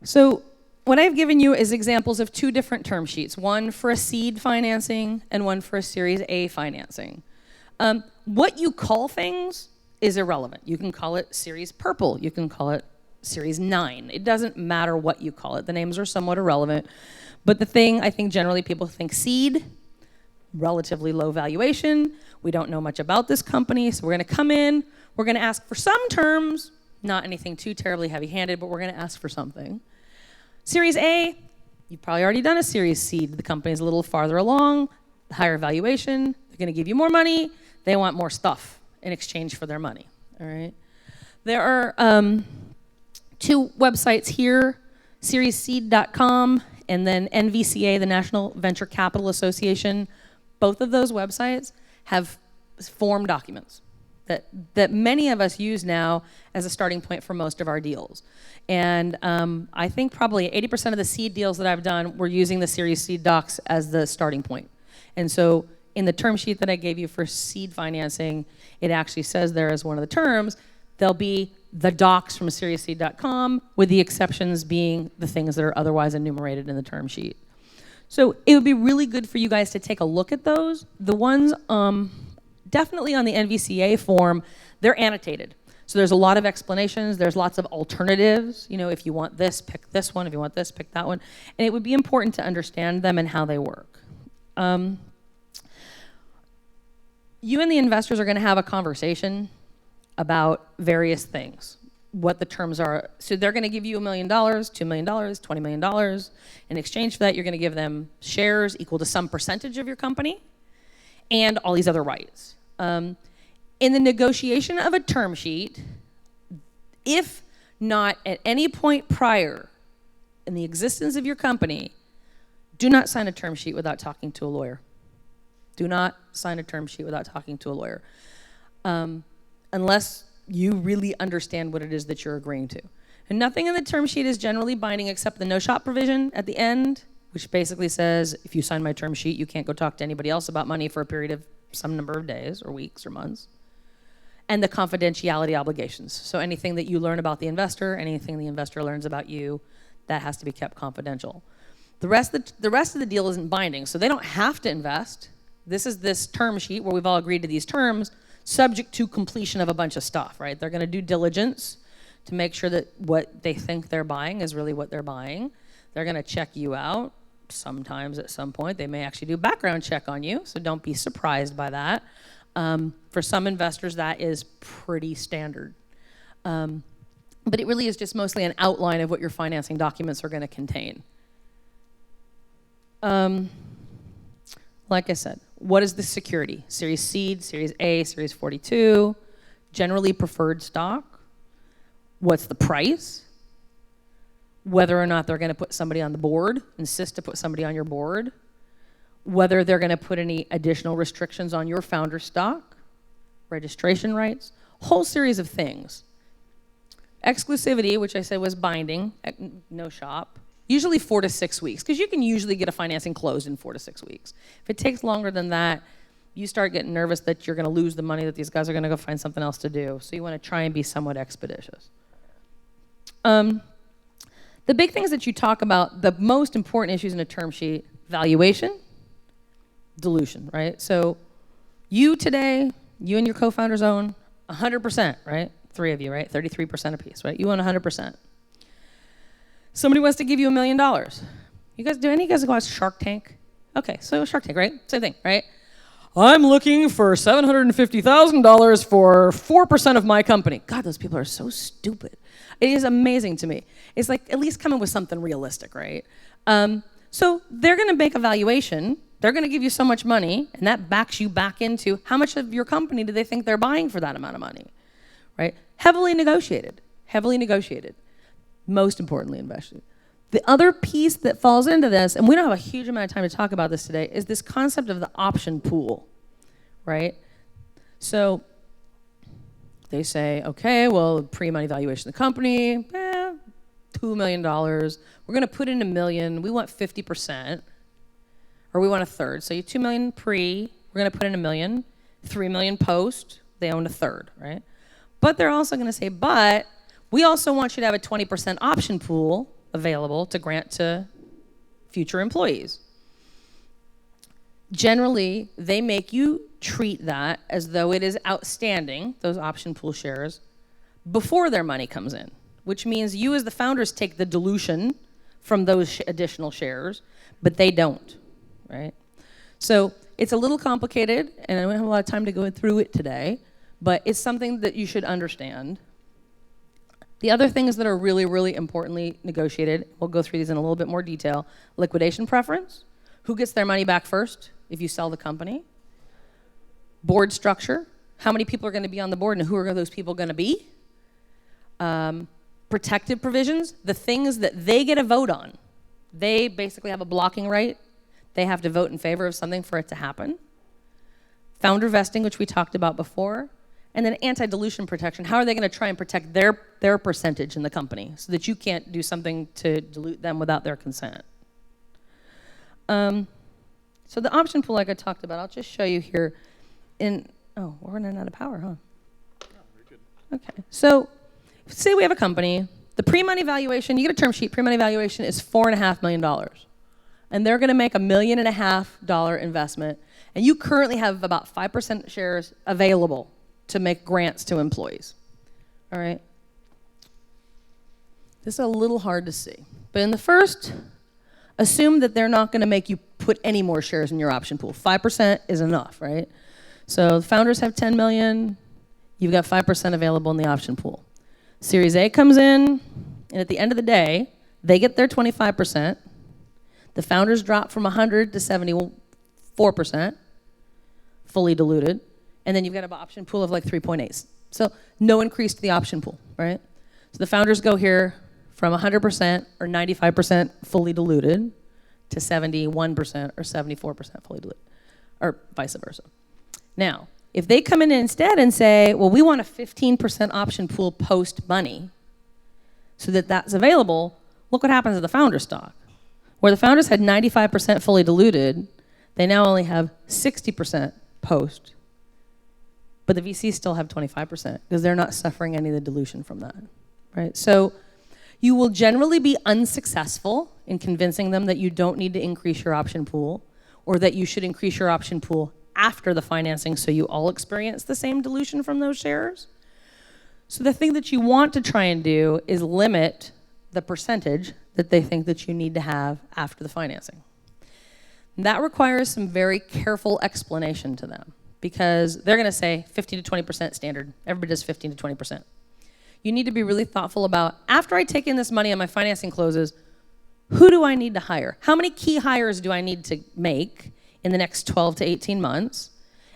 So what I've given you is examples of two different term sheets, one for a seed financing and one for a Series A financing. What you call things is irrelevant. You can call it Series Purple. You can call it Series 9. It doesn't matter what you call it. The names are somewhat irrelevant. But the thing, I think generally people think seed, relatively low valuation. We don't know much about this company, so we're going to come in. We're going to ask for some terms, not anything too terribly heavy-handed, but we're going to ask for something. Series A, you've probably already done a Series Seed. The company's a little farther along, higher valuation. They're going to give you more money. They want more stuff in exchange for their money. All right. There are two websites here, SeriesSeed.com and then NVCA, the National Venture Capital Association. Both of those websites have form documents that many of us use now as a starting point for most of our deals. And I think probably 80% of the seed deals that I've done, we're using the Series Seed docs as the starting point. And so in the term sheet that I gave you for seed financing, it actually says there as one of the terms, there'll be the docs from SeriesSeed.com, with the exceptions being the things that are otherwise enumerated in the term sheet. So it would be really good for you guys to take a look at those. The ones definitely on the NVCA form, they're annotated. So there's a lot of explanations. There's lots of alternatives. You know, if you want this, pick this one. If you want this, pick that one. And it would be important to understand them and how they work. You and the investors are going to have a conversation about various things, what the terms are. So they're going to give you $1 million, $2 million, $20 million. In exchange for that, you're going to give them shares equal to some percentage of your company and all these other rights. In the negotiation of a term sheet, if not at any point prior in the existence of your company, do not sign a term sheet without talking to a lawyer. Do not sign a term sheet without talking to a lawyer. Unless you really understand what it is that you're agreeing to. And nothing in the term sheet is generally binding except the no-shop provision at the end, which basically says, if you sign my term sheet, you can't go talk to anybody else about money for a period of some number of days or weeks or months. And the confidentiality obligations. So anything that you learn about the investor, anything the investor learns about you, that has to be kept confidential. The rest of the deal isn't binding, so they don't have to invest. This is this term sheet where we've all agreed to these terms, subject to completion of a bunch of stuff, right? They're going to do diligence to make sure that what they think they're buying is really what they're buying. They're going to check you out. Sometimes at some point, they may actually do a background check on you, so don't be surprised by that. For some investors, that is pretty standard. But it really is just mostly an outline of what your financing documents are going to contain. Like I said, what is the security? Series Seed, Series A, Series 42, generally preferred stock. What's the price? Whether or not they're going to put somebody on the board, insist to put somebody on your board. Whether they're going to put any additional restrictions on your founder stock, registration rights, whole series of things. Exclusivity, which I said was binding, no shop. Usually 4 to 6 weeks, because you can usually get a financing closed in 4 to 6 weeks. If it takes longer than that, you start getting nervous that you're going to lose the money, that these guys are going to go find something else to do. So you want to try and be somewhat expeditious. The big things that you talk about, the most important issues in a term sheet, valuation, dilution, right? So you today, you and your co-founders own 100%, right? 3 of you, right? 33% apiece, right? You own 100%. Somebody wants to give you $1 million. You guys, do any of you guys watch Shark Tank? Okay, so Shark Tank, right? Same thing, right? I'm looking for $750,000 for 4% of my company. God, those people are so stupid. It is amazing to me. It's like, at least come up with something realistic, right? So they're going to make a valuation. They're going to give you so much money, and that backs you back into how much of your company do they think they're buying for that amount of money, right? Heavily negotiated. Most importantly, invested. The other piece that falls into this, and we don't have a huge amount of time to talk about this today, is this concept of the option pool, right? So they say, okay, well, pre-money valuation of the company, $2 million. We're going to put in $1 million. We want 50%, or we want a third. So you $2 million pre, we're going to put in $1 million, $3 million post, they own a third, right? But they're also going to say, but we also want you to have a 20% option pool available to grant to future employees. Generally, they make you treat that as though it is outstanding, those option pool shares, before their money comes in, which means you as the founders take the dilution from those additional shares, but they don't, right? So it's a little complicated, and I don't have a lot of time to go through it today, but it's something that you should understand. The other things that are really, really importantly negotiated, we'll go through these in a little bit more detail. Liquidation preference, who gets their money back first if you sell the company? Board structure, how many people are going to be on the board and who are those people going to be? Protective provisions, the things that they get a vote on. They basically have a blocking right. They have to vote in favor of something for it to happen. Founder vesting, which we talked about before. And then anti-dilution protection. How are they going to try and protect their percentage in the company so that you can't do something to dilute them without their consent? So the option pool, like I talked about, I'll just show you here. We're running out of power, huh? Okay, so say we have a company. The pre-money valuation, you get a term sheet, pre-money valuation is $4.5 million. And they're going to make $1.5 million investment. And you currently have about 5% shares available to make grants to employees. All right? This is a little hard to see. But in the first, assume that they're not going to make you put any more shares in your option pool. 5% is enough, right? So the founders have 10 million. You've got 5% available in the option pool. Series A comes in, and at the end of the day, they get their 25%. The founders drop from 100 to 74%, fully diluted. And then you've got an option pool of like 3.8. So no increase to the option pool, right? So the founders go here from 100% or 95% fully diluted to 71% or 74% fully diluted, or vice versa. Now, if they come in instead and say, well, we want a 15% option pool post-money so that that's available, look what happens to the founder stock. Where the founders had 95% fully diluted, they now only have 60% post. But the VCs still have 25% because they're not suffering any of the dilution from that, right? So you will generally be unsuccessful in convincing them that you don't need to increase your option pool or that you should increase your option pool after the financing so you all experience the same dilution from those shares. So the thing that you want to try and do is limit the percentage that they think that you need to have after the financing. That requires some very careful explanation to them because they're going to say 15 to 20% standard. Everybody does 15 to 20%. You need to be really thoughtful about, after I take in this money and my financing closes, who do I need to hire? How many key hires do I need to make in the next 12 to 18 months?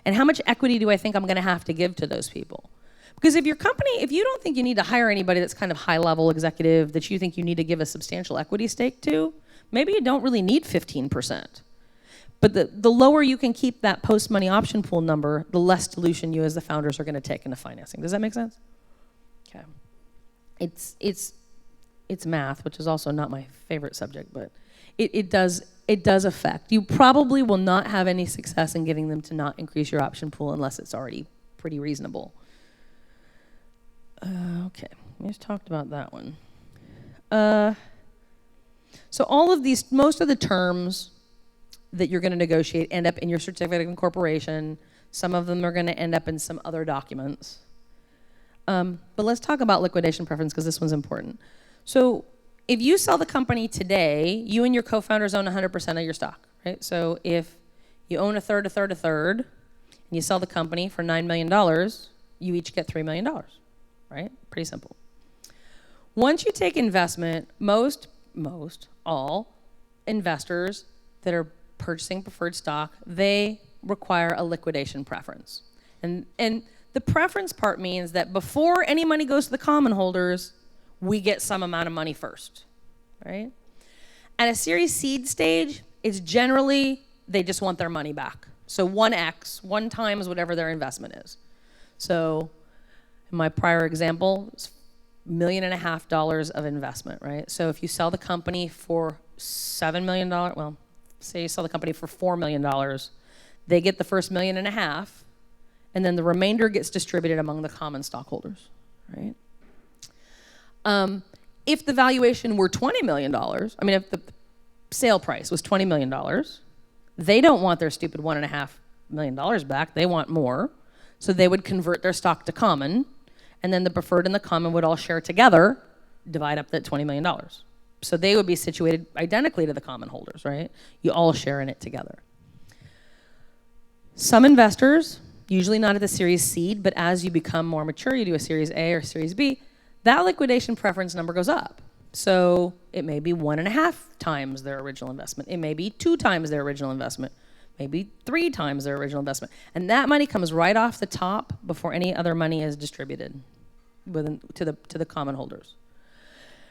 And how much equity do I think I'm going to have to give to those people? Because if your company, if you don't think you need to hire anybody that's kind of high-level executive that you think you need to give a substantial equity stake to, maybe you don't really need 15%. But the lower you can keep that post-money option pool number, the less dilution you as the founders are going to take into financing. Does that make sense? Okay. It's math, which is also not my favorite subject, but it does affect. You probably will not have any success in getting them to not increase your option pool unless it's already pretty reasonable. Okay, we just talked about that one. So all of these, most of the terms that you're going to negotiate end up in your certificate of incorporation. Some of them are going to end up in some other documents. But let's talk about liquidation preference because this one's important. So if you sell the company today, you and your co-founders own 100% of your stock, right? So if you own a third, and you sell the company for $9 million, you each get $3 million, right? Pretty simple. Once you take investment, all investors that are purchasing preferred stock, they require a liquidation preference. And the preference part means that before any money goes to the common holders, we get some amount of money first, right? At a Series seed stage, it's generally, they just want their money back. So 1 times whatever their investment is. So in my prior example, it's $1.5 million of investment, right? So if you sell the company for $7 million, well, say you sell the company for $4 million, they get the first $1.5 million, and then the remainder gets distributed among the common stockholders, right? If the valuation were $20 million, I mean, if the sale price was $20 million, they don't want their stupid $1.5 million back. They want more. So they would convert their stock to common, and then the preferred and the common would all share together, divide up that $20 million. So they would be situated identically to the common holders, right? You all share in it together. Some investors, usually not at the Series Seed, but as you become more mature, you do a Series A or Series B, that liquidation preference number goes up. So it may be 1.5 times their original investment. It may be 2 times their original investment, maybe 3 times their original investment. And that money comes right off the top before any other money is distributed to the common holders.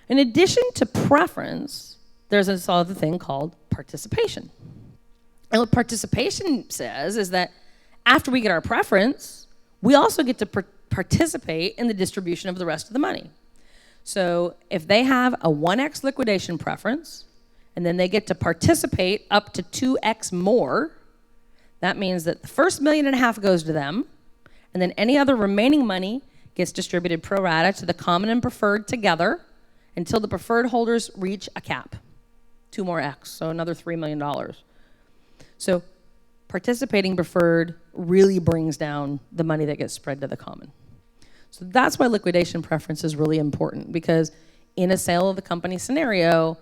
In addition to preference, there's this other thing called participation. And what participation says is that after we get our preference, we also get to participate in the distribution of the rest of the money. So if they have a 1x liquidation preference, and then they get to participate up to 2x more, that means that the first $1.5 million goes to them, and then any other remaining money gets distributed pro rata to the common and preferred together until the preferred holders reach a cap, 2 more X, so another $3 million. So participating preferred really brings down the money that gets spread to the common. So that's why liquidation preference is really important, because in a sale of the company scenario,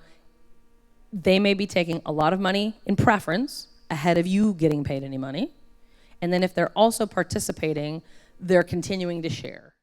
they may be taking a lot of money in preference ahead of you getting paid any money. And then if they're also participating, they're continuing to share.